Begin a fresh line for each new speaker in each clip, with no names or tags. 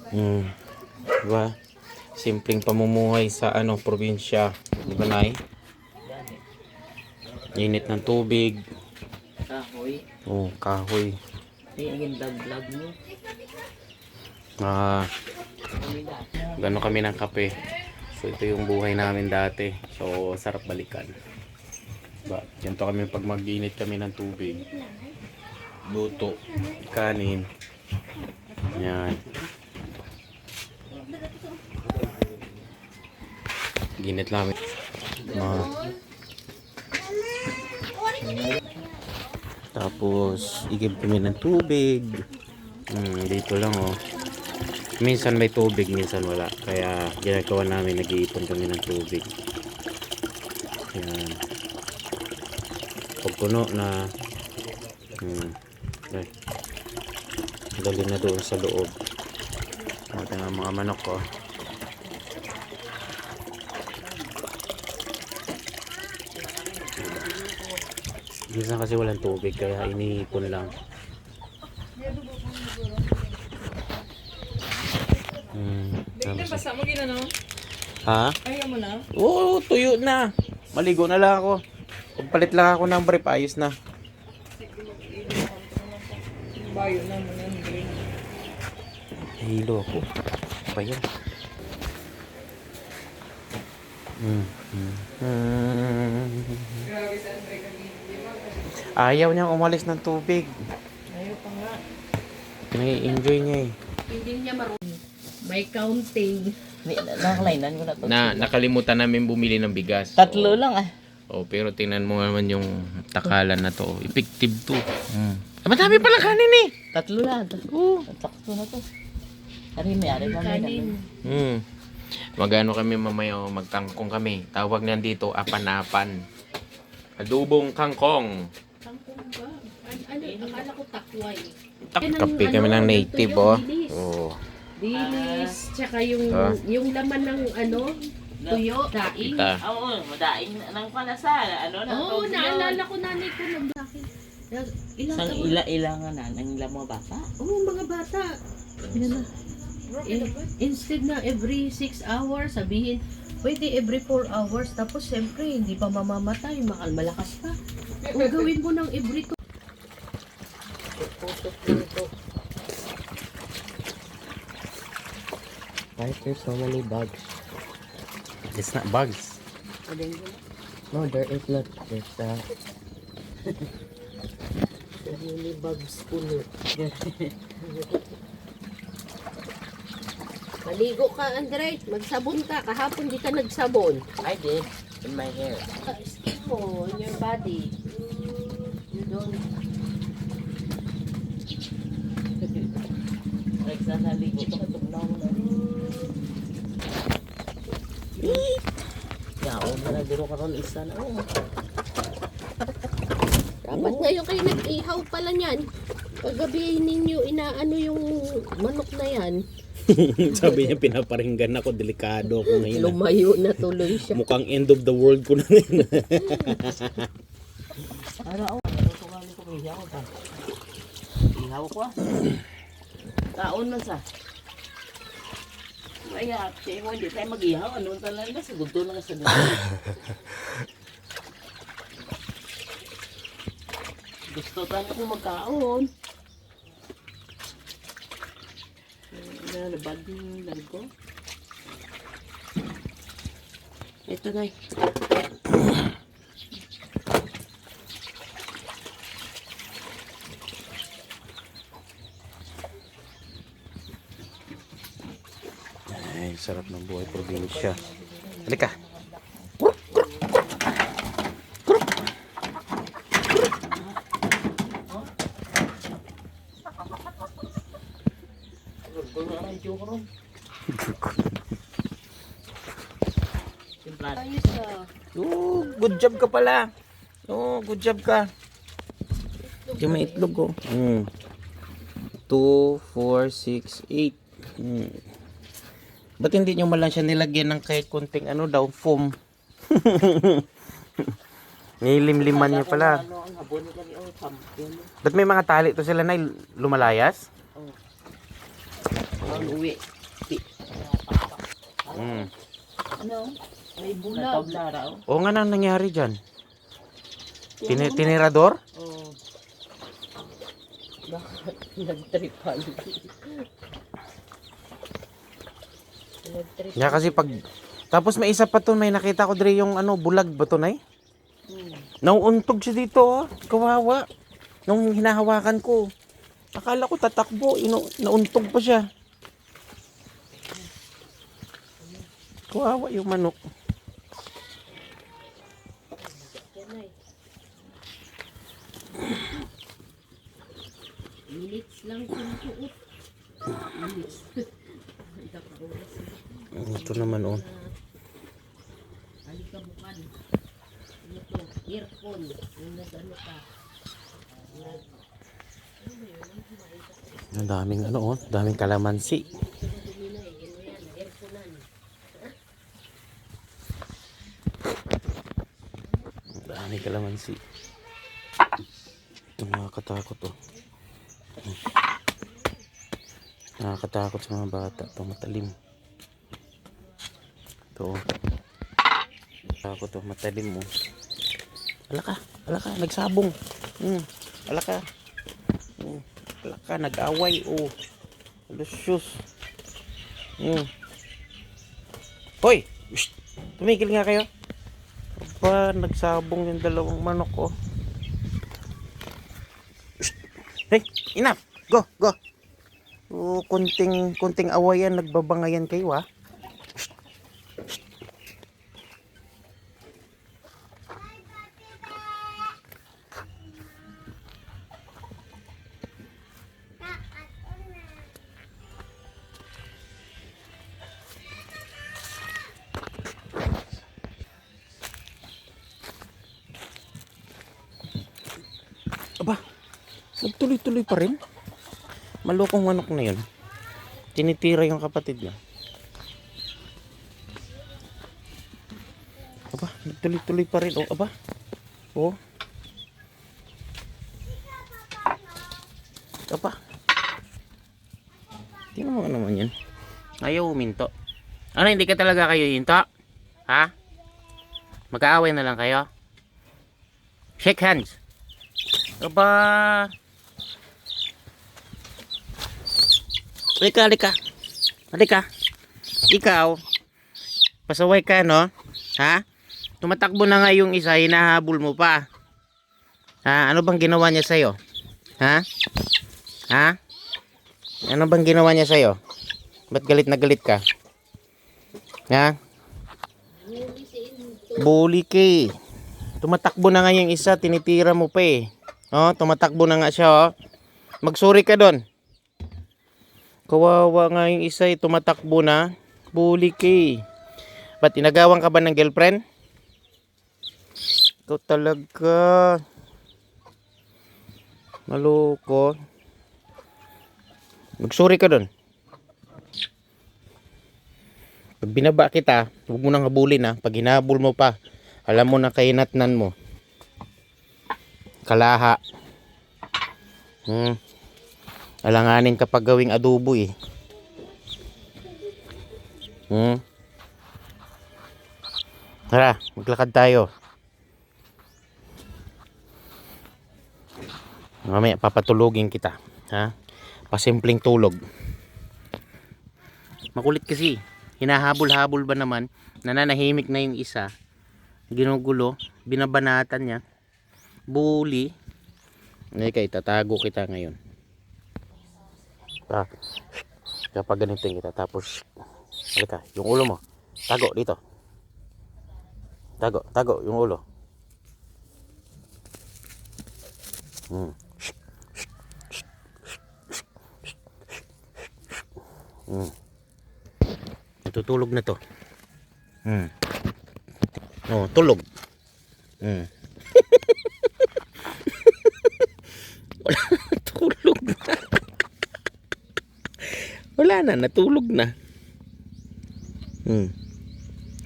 Diba? Simpleng pamumuhay sa probinsya. Diba, Nay? Init ng tubig.
Kahoy.
Oh, kahoy.
Yung vlog mo.
Gano'n kami ng kape. So, ito yung buhay namin dati. So, sarap balikan. Diba? Ganito kami pag mag-init kami ng tubig. Luto. Kanin. Yan. Ginit namin. Tapos, igib kami ng tubig. Dito lang, oh. Minsan may tubig, minsan wala. Kaya, ginagawa namin, nag-iipon kami ng tubig. Yan. Pag puno na, dali na doon sa loob. Ito nga mga manok ko. Minsan kasi walang tubig kaya iniipon lang.
Basa mo ginano?
Ha?
Ayaw mo na?
Oo, tuyo na. Maligo na lang ako. Pagpalit lang ako ng brief, ayos na.
Bayo na mo yan.
Hilo ako. Ba yan?
Grabe sa Andre kanina.
Ayaw niyang umalis ng tubig.
Ayaw pa nga.
Nai-enjoy niya eh.
Hindi niya marunong. May counting. Nakakalainan ko na to.
Nakalimutan namin bumili ng bigas.
Tatlo lang ah.
Oh, pero tingnan mo naman yung takalan na to. Effective to. Madami palang kanin eh.
Tatlo lang. Oo. Sakto na to. Kari may ari pa may
Magano kami mamaya, magkangkong kami. Tawag niyan dito, apan-apan. Adubong kangkong.
Kangkong ba? Ano? Akala ko takway.
Kape kami ng native, oh. Oh.
Dilis, tsaka yung laman ng tuyo, daing.
Oo, madaing nang panasa,
Oo, naalala ko nanay ko ng bakit.
Ilangan na ng ilang mga bata.
Oo, mga bata. Instead na every 6 hours, sabihin, pwede every 4 hours. Tapos, siyempre, hindi pa mamamatay. Malakas pa. O gawin mo ng every 2.
Why there's so many bugs?
It's not bugs.
No, there is not. There's
So many bugs puno. Maligo ka, Andre. Magsabon ka. Kahapon di ka nagsabon.
I did in my hair.
Skin mo on your body. You don't.
Nagsasaligo ko katugnaw na.
Yaon na nagdiro karon isa na.
Dapat ngayon kayo nag-ihaw pala niyan. Paggabi ninyo inaano yung manok na yan.
Sabi niya, pinaparinggan ako, delikado ako ngayon.
Lumayo na tuloy siya.
Mukhang end of the world ko na ngayon.
Tutungan ko kay ihaw ta. Ihaw ko ah. Taon man sa. Kaya, siya mo, hindi tayo mag-ihaw. Ano talaga? Siguro lang sa dito. Gusto tayo kung magkaon. Nalabad yung largo. Ito na eh.
Ay, sarap ng buhay probinsya. Halika.
Ayos ah.
Oh, good job ka pala. Oh, good job ka. Yung may itlog ko. 2, 4, 6, 8. Ba't hindi nyo malang siya nilagyan ng kahit kunting foam? Nilimliman niya pala. Ba't may mga tali to sila na lumalayas?
Ang uwi.
Mm.
Ano? May bulag.
Natablara, oh.
O nga nang nangyari dyan? Tinirador?
Oh.
Bakit nagtripan? Nagtrip.
Yeah, kasi pag... Tapos may isa pa to, may nakita ko dre yung ano, bulag ba to, Nay? Nauuntog siya dito, oh. Kawawa. Nung hinahawakan ko. Akala ko tatakbo, nauntog pa siya. Kawawa yung manok.
Minutes lang sinusuot. Minutes.
Ito naman, oh.
Halikabukan. Ano to? Earphone. Yung nag-ano ka.
Ang daming ano, oh. Daming kalamansi. Daming kalamansi. Ito nakakatakot, oh. Nakakatakot sa mga bata. Ito matalim. Ito, oh. Takot, oh. Matalim, oh. Ala ka, nagsabong. Ala ka. Ala ka, nag-away, oh. Lusyos. Hoy! Shh! Tumigil nga kayo. Aba, nagsabong yung dalawang manok, oh. Shh! Hey, enough! Go! Oh, kunting awayan, nagbabangayan kayo, ha? Aba, nagtuloy-tuloy pa rin. Malukong manok na yun. Tinitira yung kapatid niya. Aba, nagtuloy-tuloy pa rin. Oh, aba. Oh. Aba. Tingnan mo naman yan. Ayaw huminto. Ano, hindi ka talaga kayo hinto? Ha? Mag-aaway na lang kayo? Shake hands. Aba. Halika. Ikaw. Pasaway ka, no? Ha? Tumatakbo na nga yung isa, hinahabol mo pa. Ha? Ano bang ginawa niya sa'yo? Ha? Ha? Ano bang ginawa niya sa'yo? Ba't galit na galit ka? Ha? Bully ka eh. Tumatakbo na nga yung isa, tinitira mo pa eh. Oh, tumatakbo na nga siya, oh. Magsuri ka doon. Kawawa nga yung isa, eh. Tumatakbo na. Bully ka eh. Ba't inagawan ka ba ng girlfriend? Ikaw talaga. Maloko. Magsuri ka doon. Pag binaba kita, huwag mo nang habulin, ha. Pag hinabol mo pa, alam mo na kainatnan mo. Kalaha. Alanganin kapag gawing adobo eh. Tara, maglakad tayo. Mamaya papatulogin kita, ha? Pasimpleng tulog. Makulit kasi. Hinahabol-habol ba naman? Nananahimik na yung isa. Ginugulo, binabanatan niya. Bully. Ika, itatago kita ngayon. Kapag ganito kita, tapos halika, yung ulo mo. Tago dito. Tago yung ulo. Natutulog na to. Oh, tulog. Wala, natulog na. Wala na, natulog na.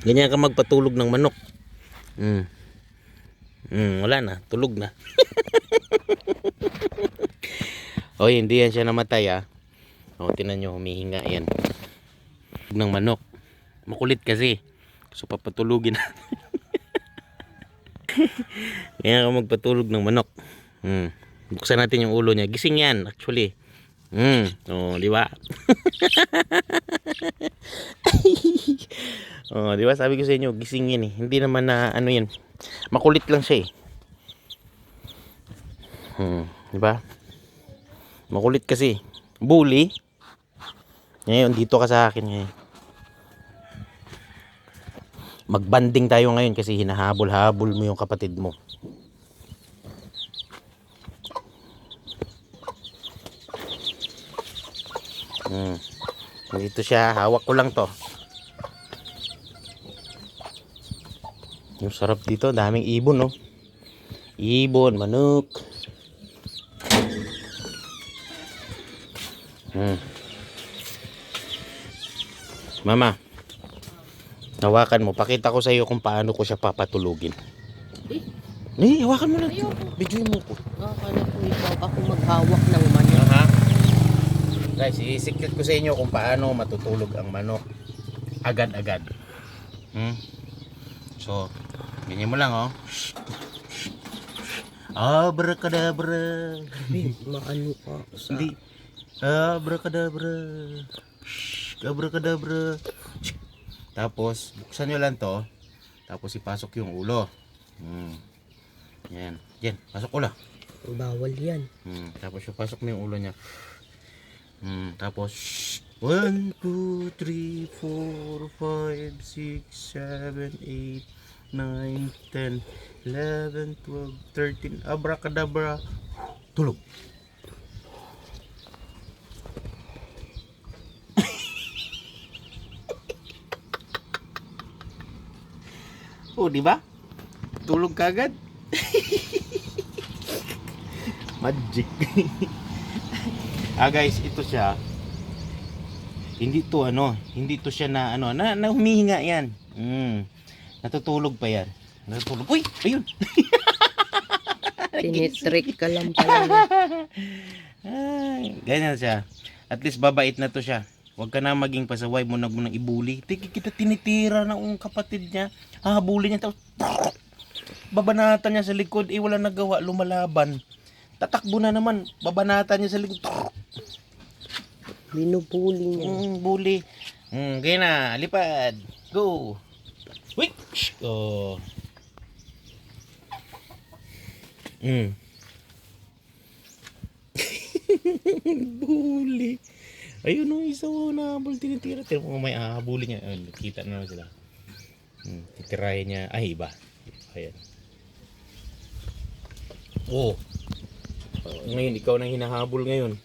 Ganyan ka magpatulog ng manok. Wala na, tulog na. Oy, hindi yan siya namatay, ah. O, tinan nyo, humihinga yan. ng manok. Makulit kasi. So papatulugin na. Kaya ako magpatulog ng manok. Buksan natin yung ulo niya. Gising yan actually. Oh, di ba? Oh, di ba? Sabi ko sa inyo, gising yan eh. Hindi naman na ano yan. Makulit lang siya eh. Di ba? Makulit kasi. Bully. Ngayon, dito ka sa akin ngayon. Magbanding tayo ngayon kasi hinahabol-habol mo yung kapatid mo. Dito siya, hawak ko lang to. Yung sarap dito, daming ibon, no? Ibon, manok. Mama, hawakan mo. Pakita ko sa iyo kung paano ko siya papatulugin. Hawakan mo lang. Videoin mo ko.
Akala ko ikaw ako maghawak ng manok.
Aha. Guys, i-secret ko sa inyo kung paano matutulog ang manok agad-agad. So, ganyan mo lang, oh. Abracadabra.
Maano ka sa...
Hindi. Abracadabra. Abracadabra. Tapos, buksan nyo lang to. Tapos, ipasok yung ulo. Yan. Yan. Pasok ulo.
Bawal yan.
Tapos, pasok mo yung ulo niya. Tapos, 1, 2, 3, 4, 5, 6, 7, 8, 9, 10, 11, 12, 13. Abracadabra. Tulog. Oh, di ba? Tulog kagad. Magic. Guys, ito siya. Hindi to siya na humihinga yan. Natutulog pa yan. Natutulog. Uy, ayun.
Tinitrick ka lang pala.
Ganyan siya. At least babait na to siya. Huwag ka na maging pasaway mo nang ibuli. Kita tinitira ng kapatid niya. Hahabulin niya tapos babanatan niya sa likod. Wala nagawa, lumalaban. Tatakbo na naman. Babanatan niya sa likod.
Binubuli niya.
Bully. Kaya na, lipad. Go. Wait. Oh. Bully. Ayun o, isa mo na habol tinitira. Tira mo may ahabulin niya. Kita na sila. Titirahin niya. Ay, iba. Ayan. Oh. Ngayon, ikaw nang hinahabol ngayon.